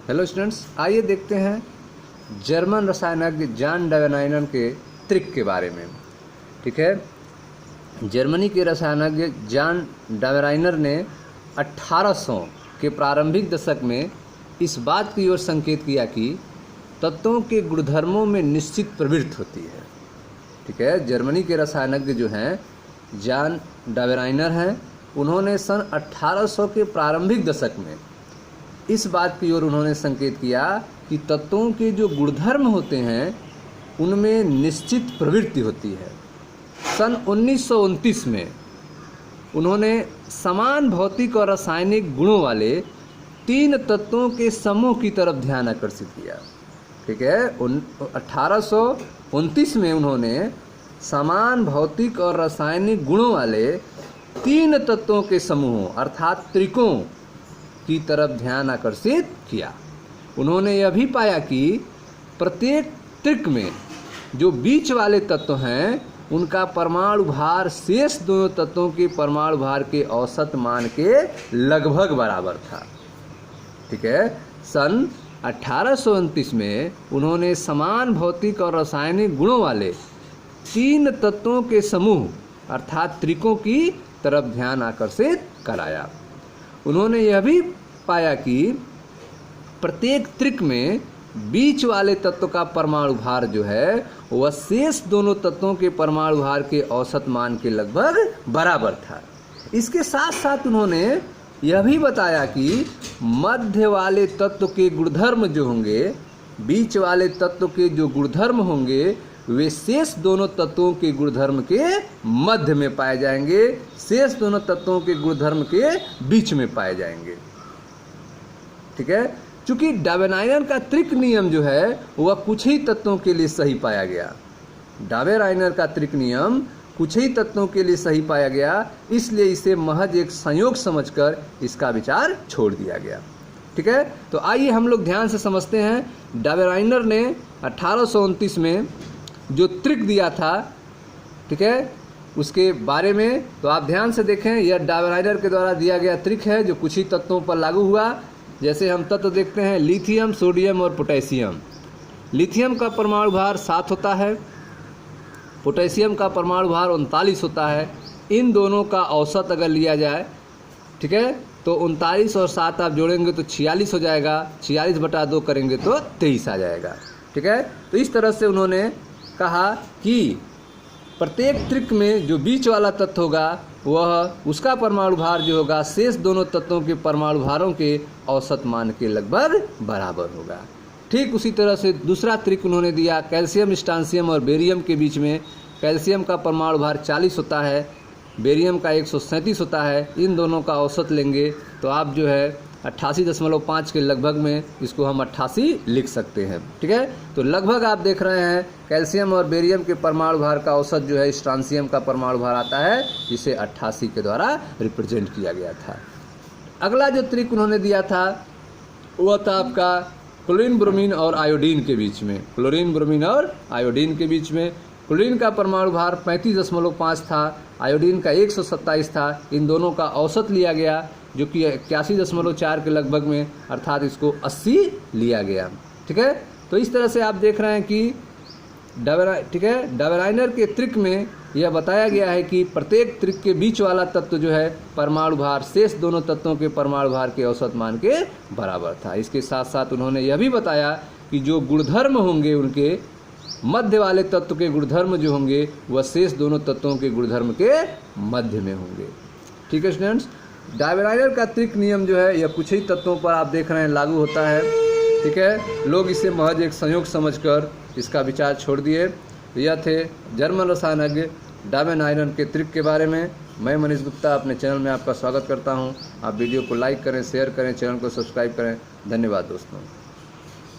Hello students, आइए देखते हैं जर्मन रसायनज्ञ जान डावेनाइनर के त्रिक के बारे में। ठीक है, जर्मनी के रसायनज्ञ जान डावेनाइनर ने 1800 के प्रारंभिक दशक में इस बात की ओर संकेत किया कि तत्वों के गुणधर्मों में निश्चित प्रवृत्ति होती है। ठीक है, जर्मनी के रसायनज्ञ जो हैं जान डावेनाइनर हैं, उन्होंने सन 1800 के प्रारंभिक दशक में इस बात की ओर उन्होंने संकेत किया कि तत्वों के जो गुणधर्म होते हैं उनमें निश्चित प्रवृत्ति होती है। सन 1929 में उन्होंने समान भौतिक और रासायनिक गुणों वाले 3 तत्वों के समूह की तरफ ध्यान आकर्षित किया। ठीक है, 1829 में उन्होंने समान भौतिक और रासायनिक गुणों वाले 3 तत्वों के समूहों अर्थात त्रिकों की तरफ ध्यान आकर्षित किया। उन्होंने यह भी पाया कि प्रत्येक त्रिक में जो बीच वाले तत्व हैं उनका परमाणु भार शेष दोनों तत्वों के परमाणु भार के औसत मान के लगभग बराबर था। ठीक है, सन 1829 में उन्होंने समान भौतिक और रासायनिक गुणों वाले 3 तत्वों के समूह अर्थात त्रिकों की तरफ ध्यान आकर्षित कराया। उन्होंने यह भी पाया कि प्रत्येक त्रिक में बीच वाले तत्व का परमाणु भार जो है वह शेष दोनों तत्वों के परमाणु भार के औसत मान के लगभग बराबर था। इसके साथ साथ उन्होंने यह भी बताया कि मध्य वाले तत्व के गुणधर्म जो होंगे, बीच वाले तत्व के जो गुणधर्म होंगे वे शेष दोनों तत्वों के गुणधर्म के मध्य में पाए जाएंगे, शेष दोनों तत्वों के गुणधर्म के बीच में पाए जाएंगे। ठीक है, चूंकि डावेनाइनर का त्रिक नियम जो है वह कुछ ही तत्वों के लिए सही पाया गया। डावेनाइनर का त्रिक नियम कुछ ही तत्वों के लिए सही पाया गया, इसलिए इसे महज एक संयोग समझकर इसका विचार छोड़ दिया गया। ठीक है, तो आइए हम लोग ध्यान से समझते हैं डावेनाइनर ने 1829 में जो त्रिक दिया था, ठीक है, उसके बारे में। तो आप ध्यान से देखें, यह डावेनाइनर के द्वारा दिया गया त्रिक है जो कुछ ही तत्वों पर लागू हुआ। जैसे हम तत्व देखते हैं लिथियम, सोडियम और पोटेशियम। लिथियम का परमाणु भार 7 होता है, पोटेशियम का परमाणु भार 39 होता है। इन दोनों का औसत अगर लिया जाए, ठीक है, तो 39 और 7 आप जोड़ेंगे तो 46 हो जाएगा, 46/2 करेंगे तो 23 आ जाएगा। ठीक है, तो इस तरह से उन्होंने कहा कि प्रत्येक त्रिक में जो बीच वाला तत्व होगा वह उसका परमाणु भार जो होगा शेष दोनों तत्वों के परमाणु भारों के औसत मान के लगभग बराबर होगा। ठीक उसी तरह से दूसरा त्रिक उन्होंने दिया कैल्शियम, स्ट्रांसियम और बेरियम के बीच में। कैल्शियम का परमाणु भार 40 होता है, बेरियम का 137 होता है। इन दोनों का औसत लेंगे तो आप जो है 88.5 के लगभग में इसको हम 88 लिख सकते हैं। ठीक है, तो लगभग आप देख रहे हैं कैल्शियम और बेरियम के परमाणु भार का औसत जो है स्ट्रांसियम का परमाणु भार आता है, जिसे 88 के द्वारा रिप्रेजेंट किया गया था। अगला जो त्रिक उन्होंने दिया था वह था आपका क्लोरीन, ब्रोमीन और आयोडीन के बीच में। क्लोरीन, ब्रोमीन और आयोडीन के बीच में क्लोरीन का परमाणु भार 35.5 था, आयोडीन का 127 था। इन दोनों का औसत लिया गया जो कि 81.4 के लगभग में, अर्थात इसको 80 लिया गया। ठीक है, तो इस तरह से आप देख रहे हैं कि डावेनाइनर के त्रिक में यह बताया गया है कि प्रत्येक त्रिक के बीच वाला तत्व जो है परमाणु भार शेष दोनों तत्वों के परमाणु भार के औसत मान के बराबर था। इसके साथ साथ उन्होंने यह भी बताया कि जो गुणधर्म होंगे उनके मध्य वाले तत्व के गुणधर्म जो होंगे वह शेष दोनों तत्वों के गुणधर्म के मध्य में होंगे। ठीक है स्टूडेंट्स, डावेनाइनर का त्रिक नियम जो है यह कुछ ही तत्वों पर आप देख रहे हैं लागू होता है। ठीक है, लोग इसे महज एक संयोग समझकर इसका विचार छोड़ दिए। यह थे जर्मन रसायनज्ञ डावेनाइनर के त्रिक के बारे में। मैं मनीष गुप्ता अपने चैनल में आपका स्वागत करता हूं। आप वीडियो को लाइक करें, शेयर करें, चैनल को सब्सक्राइब करें। धन्यवाद दोस्तों।